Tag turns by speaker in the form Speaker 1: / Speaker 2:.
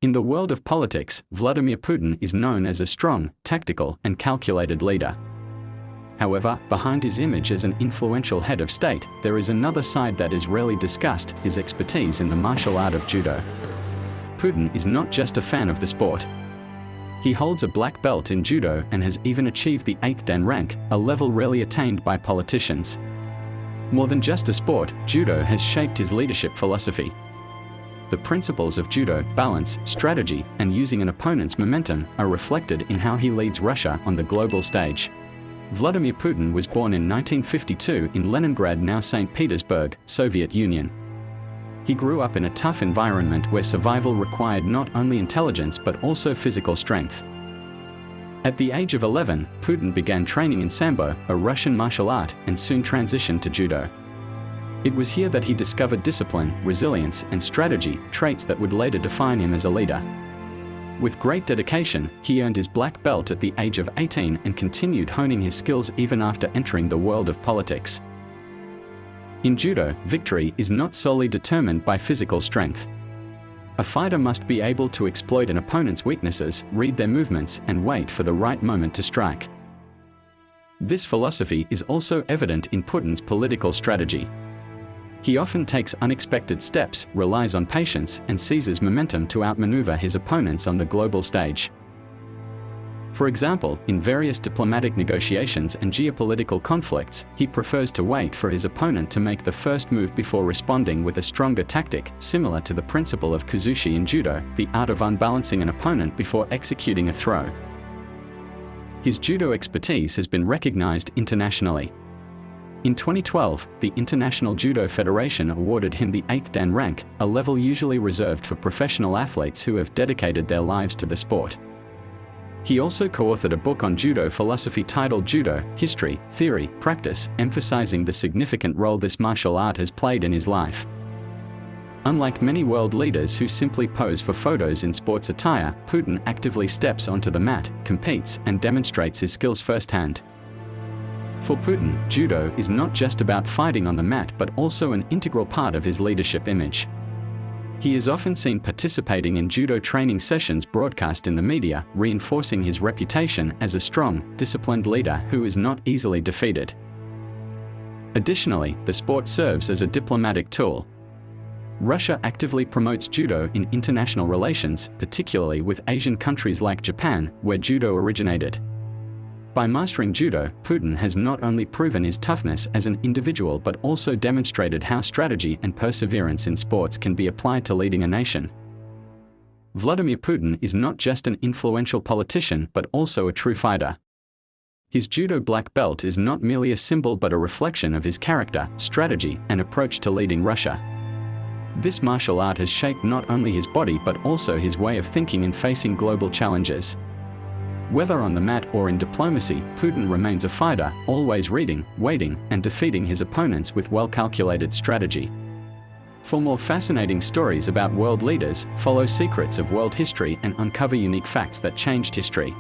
Speaker 1: In the world of politics, Vladimir Putin is known as a strong, tactical, and calculated leader. However, behind his image as an influential head of state, there is another side that is rarely discussed: his expertise in the martial art of judo. Putin is not just a fan of the sport. He holds a black belt in judo and has even achieved the 8th dan rank, a level rarely attained by politicians. More than just a sport, judo has shaped his leadership philosophy. The principles of judo, balance, strategy, and using an opponent's momentum, are reflected in how he leads Russia on the global stage. Vladimir Putin was born in 1952 in Leningrad, now St. Petersburg, Soviet Union. He grew up in a tough environment where survival required not only intelligence but also physical strength. At the age of 11, Putin began training in Sambo, a Russian martial art, and soon transitioned to judo. It was here that he discovered discipline, resilience, and strategy, traits that would later define him as a leader. With great dedication, he earned his black belt at the age of 18 and continued honing his skills even after entering the world of politics. In judo, victory is not solely determined by physical strength. A fighter must be able to exploit an opponent's weaknesses, read their movements, and wait for the right moment to strike. This philosophy is also evident in Putin's political strategy. He often takes unexpected steps, relies on patience, and seizes momentum to outmaneuver his opponents on the global stage. For example, in various diplomatic negotiations and geopolitical conflicts, he prefers to wait for his opponent to make the first move before responding with a stronger tactic, similar to the principle of kuzushi in judo, the art of unbalancing an opponent before executing a throw. His judo expertise has been recognized internationally. In 2012, the International Judo Federation awarded him the 8th dan rank, a level usually reserved for professional athletes who have dedicated their lives to the sport. He also co-authored a book on judo philosophy titled Judo: History, Theory, Practice, emphasizing the significant role this martial art has played in his life. Unlike many world leaders who simply pose for photos in sports attire, Putin actively steps onto the mat, competes, and demonstrates his skills firsthand. For Putin, judo is not just about fighting on the mat but also an integral part of his leadership image. He is often seen participating in judo training sessions broadcast in the media, reinforcing his reputation as a strong, disciplined leader who is not easily defeated. Additionally, the sport serves as a diplomatic tool. Russia actively promotes judo in international relations, particularly with Asian countries like Japan, where judo originated. By mastering judo, Putin has not only proven his toughness as an individual but also demonstrated how strategy and perseverance in sports can be applied to leading a nation. Vladimir Putin is not just an influential politician but also a true fighter. His judo black belt is not merely a symbol but a reflection of his character, strategy, and approach to leading Russia. This martial art has shaped not only his body but also his way of thinking in facing global challenges. Whether on the mat or in diplomacy, Putin remains a fighter, always reading, waiting, and defeating his opponents with well-calculated strategy. For more fascinating stories about world leaders, follow Secrets of World History and uncover unique facts that changed history.